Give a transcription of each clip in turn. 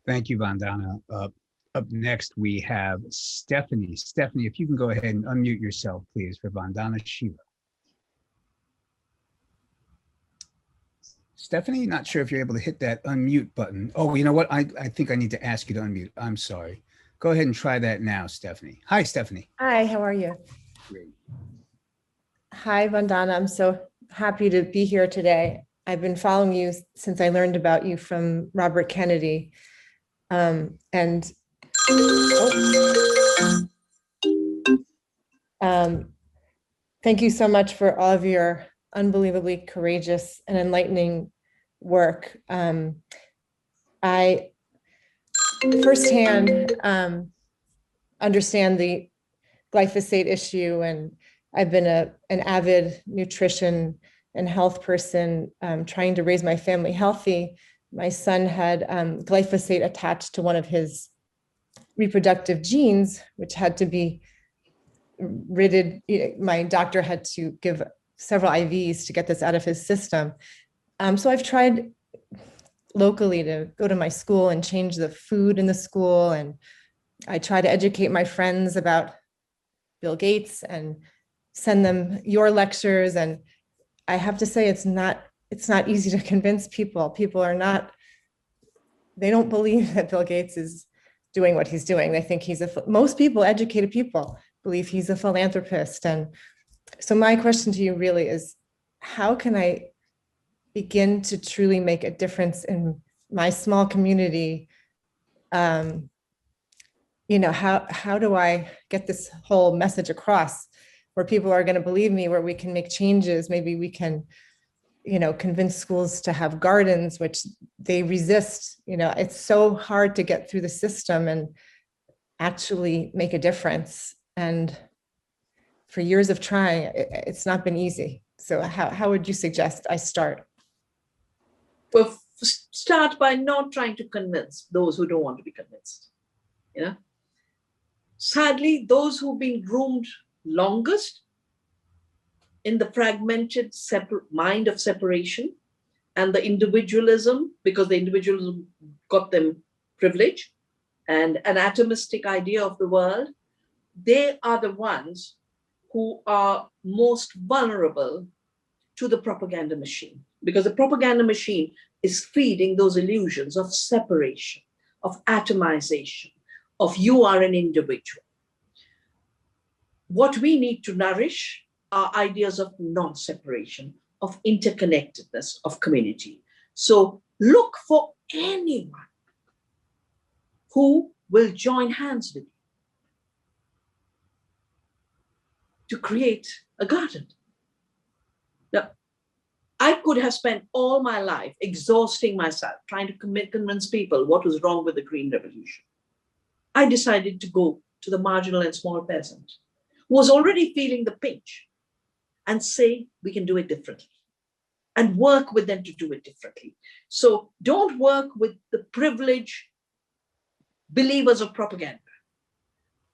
Thank you, Vandana. Up next, we have Stephanie. Stephanie, if you can go ahead and unmute yourself, please, for Vandana Shiva. Stephanie, not sure if you're able to hit that unmute button. Oh, you know what? I think I need to ask you to unmute. I'm sorry. Go ahead and try that now, Stephanie. Hi, Stephanie. Hi, how are you? Great. Hi, Vandana. I'm so happy to be here today. I've been following you since I learned about you from Robert Kennedy. Thank you so much for all of your unbelievably courageous and enlightening work. I firsthand understand the glyphosate issue, and I've been an avid nutrition and health person trying to raise my family healthy. My son had glyphosate attached to one of his reproductive genes, which had to be ridded. My doctor had to give several IVs to get this out of his system. So I've tried locally to go to my school and change the food in the school. And I try to educate my friends about Bill Gates and send them your lectures. And I have to say, it's not easy to convince people. People are not, they don't believe that Bill Gates is doing what he's doing. They think most people, educated people, believe he's a philanthropist. And so my question to you really is, how can I begin to truly make a difference in my small community? How do I get this whole message across where people are going to believe me, where we can make changes? Maybe we can, convince schools to have gardens, which they resist. It's so hard to get through the system and actually make a difference. And for years of trying, it's not been easy. So how would you suggest I start? Well, start by not trying to convince those who don't want to be convinced. Sadly, those who've been groomed longest in the fragmented mind of separation and the individualism, because the individualism got them privilege and an atomistic idea of the world, they are the ones who are most vulnerable to the propaganda machine, because the propaganda machine is feeding those illusions of separation, of atomization, of you are an individual. What we need to nourish are ideas of non-separation, of interconnectedness, of community. So look for anyone who will join hands with you to create a garden. Now, I could have spent all my life exhausting myself, trying to convince people what was wrong with the Green Revolution. I decided to go to the marginal and small peasant who was already feeling the pinch and say, we can do it differently, and work with them to do it differently. So don't work with the privileged believers of propaganda.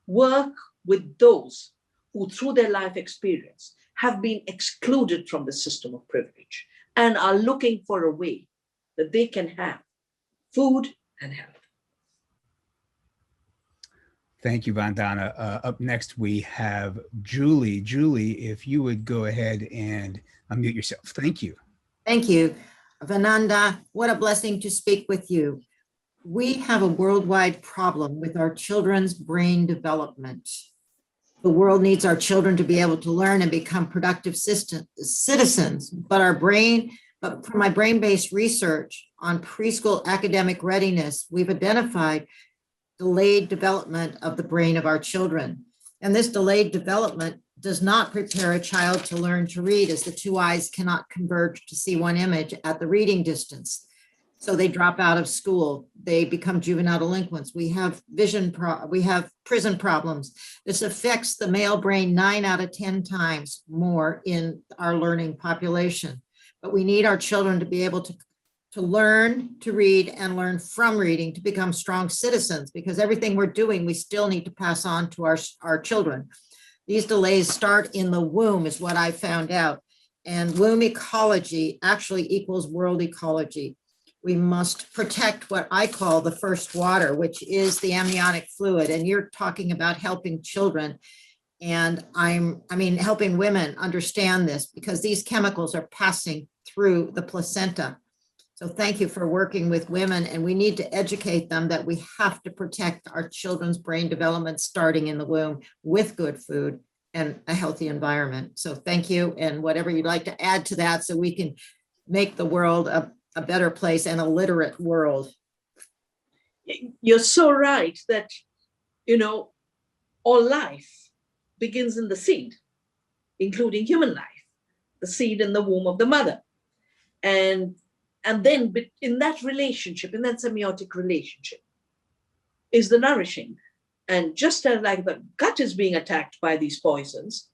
Work with those who, through their life experience, have been excluded from the system of privilege and are looking for a way that they can have food and health. Thank you, Vandana. Up next, we have Julie. Julie, if you would go ahead and unmute yourself. Thank you. Thank you. Vandana, what a blessing to speak with you. We have a worldwide problem with our children's brain development. The world needs our children to be able to learn and become productive citizens, but from my brain-based research on preschool academic readiness, we've identified delayed development of the brain of our children. And this delayed development does not prepare a child to learn to read, as the two eyes cannot converge to see one image at the reading distance. So they drop out of school, they become juvenile delinquents. We have we have prison problems. This affects the male brain 9 out of 10 times more in our learning population. But we need our children to be able to learn to read and learn from reading to become strong citizens, because everything we're doing, we still need to pass on to our children. These delays start in the womb is what I found out. And womb ecology actually equals world ecology. We must protect what I call the first water, which is the amniotic fluid. And you're talking about helping children. And helping women understand this because these chemicals are passing through the placenta. So thank you for working with women, and we need to educate them that we have to protect our children's brain development starting in the womb with good food and a healthy environment. So thank you, and whatever you'd like to add to that so we can make the world a better place and a literate world. You're so right that, all life begins in the seed, including human life, the seed in the womb of the mother. And then in that relationship, in that semiotic relationship, is the nourishing. And just as like the gut is being attacked by these poisons,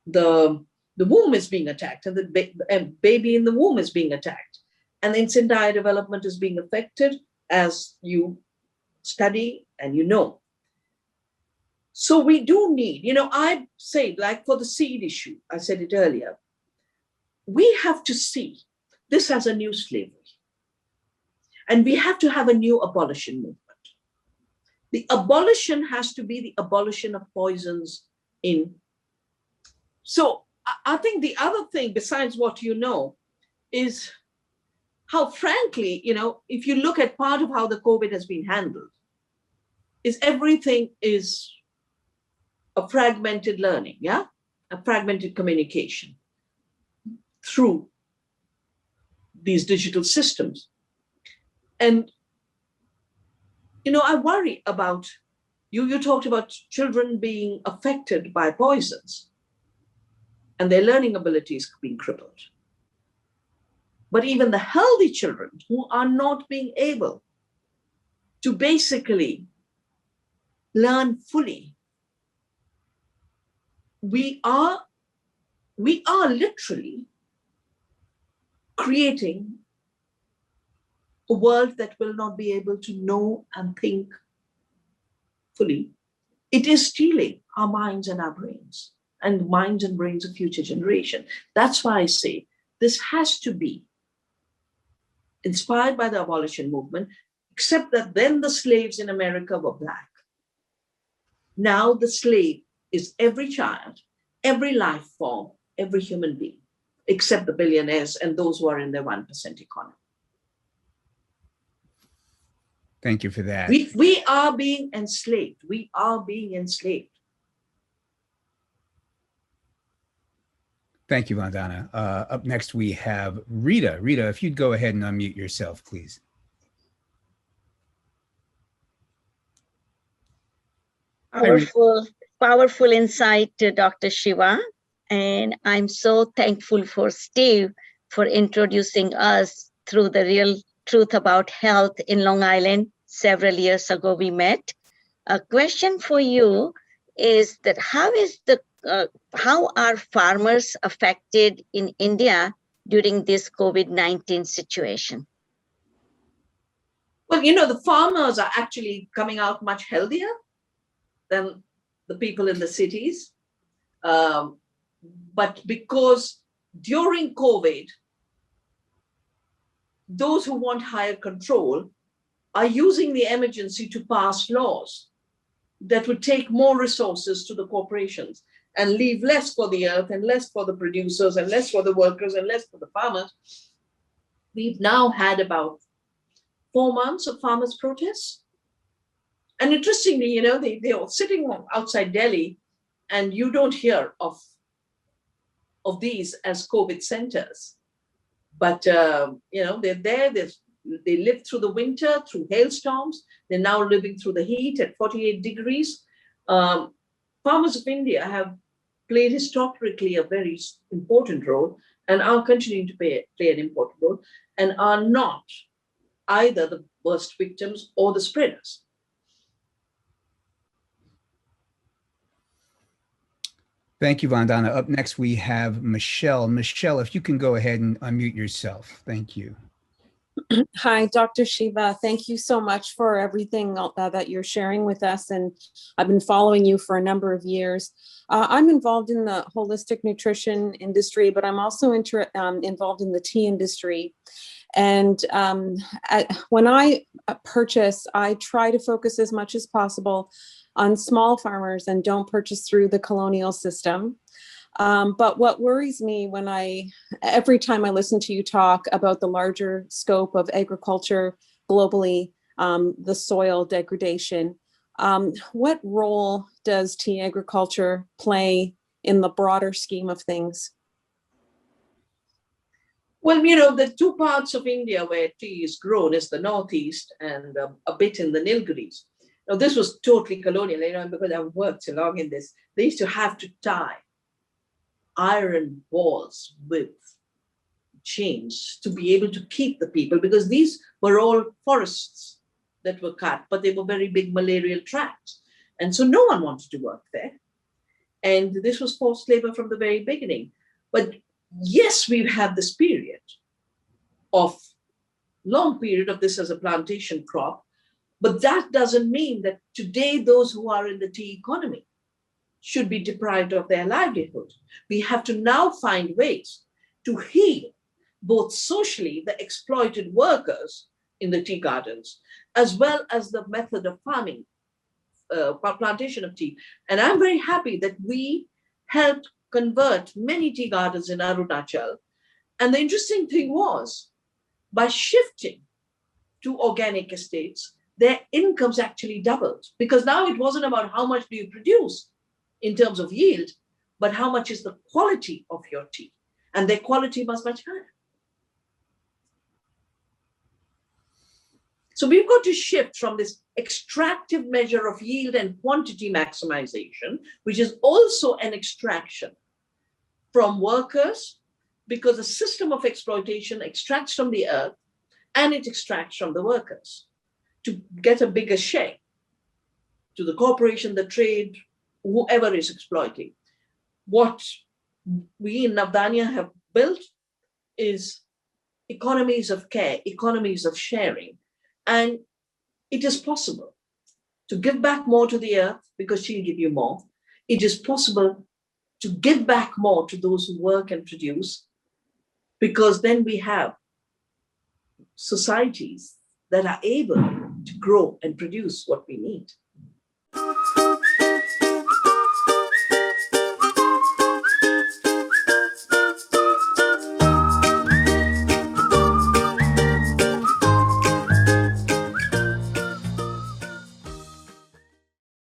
the womb is being attacked, and the baby in the womb is being attacked. And its entire development is being affected, as you study and you know. So we do need, I say, like for the seed issue, I said it earlier, we have to see this as a new slavery. And we have to have a new abolition movement. The abolition has to be the abolition of poisons in. So I think the other thing, besides what you know, is how frankly, if you look at part of how the COVID has been handled, is everything is a fragmented learning, a fragmented communication through these digital systems. And, I worry about, you talked about children being affected by poisons and their learning abilities being crippled. But even the healthy children who are not being able to basically learn fully, we are literally creating a world that will not be able to know and think fully. It is stealing our minds and our brains, and minds and brains of future generation. That's why I say this has to be inspired by the abolition movement, except that then the slaves in America were Black. Now the slave is every child, every life form, every human being, except the billionaires and those who are in their 1% economy. Thank you for that. We are being enslaved. We are being enslaved. Thank you, Vandana. Up next, we have Rita. Rita, if you'd go ahead and unmute yourself, please. Powerful insight, Dr. Shiva. And I'm so thankful for Steve for introducing us through the real truth about health in Long Island. Several years ago, we met. A question for you is that how are farmers affected in India during this COVID-19 situation? Well, the farmers are actually coming out much healthier than the people in the cities. But because during COVID, those who want higher control are using the emergency to pass laws that would take more resources to the corporations and leave less for the earth and less for the producers and less for the workers and less for the farmers. We've now had about 4 months of farmers' protests. And interestingly, they are sitting outside Delhi, and you don't hear of these as COVID centers. But, they're there, they lived through the winter, through hailstorms. They're now living through the heat at 48 degrees. Farmers of India have played historically a very important role and are continuing to play an important role, and are not either the worst victims or the spreaders. Thank you, Vandana. Up next, we have Michelle. Michelle, if you can go ahead and unmute yourself. Thank you. Hi, Dr. Shiva. Thank you so much for everything that you're sharing with us. And I've been following you for a number of years. I'm involved in the holistic nutrition industry, but I'm also involved in the tea industry. And when I purchase, I try to focus as much as possible on small farmers and don't purchase through the colonial system. But what worries me every time I listen to you talk about the larger scope of agriculture globally, the soil degradation, what role does tea agriculture play in the broader scheme of things? Well, the two parts of India where tea is grown is the northeast and a bit in the Nilgiris. Now, this was totally colonial, because I've worked so long in this. They used to have to tie iron balls with chains to be able to keep the people, because these were all forests that were cut, but they were very big malarial tracts. And so no one wanted to work there. And this was forced labor from the very beginning. But yes, we've had this long period of this as a plantation crop, but that doesn't mean that today those who are in the tea economy should be deprived of their livelihood. We have to now find ways to heal both socially the exploited workers in the tea gardens, as well as the method of farming, plantation of tea. And I'm very happy that we helped convert many tea gardens in Arunachal. And the interesting thing was, by shifting to organic estates, their incomes actually doubled, because now it wasn't about how much do you produce in terms of yield, but how much is the quality of your tea, and their quality was much higher. So we've got to shift from this extractive measure of yield and quantity maximization, which is also an extraction from workers, because the system of exploitation extracts from the earth and it extracts from the workers to get a bigger share to the corporation, the trade, whoever is exploiting. What we in Navdanya have built is economies of care, economies of sharing. And it is possible to give back more to the earth because she'll give you more. It is possible to give back more to those who work and produce, because then we have societies that are able to grow and produce what we need.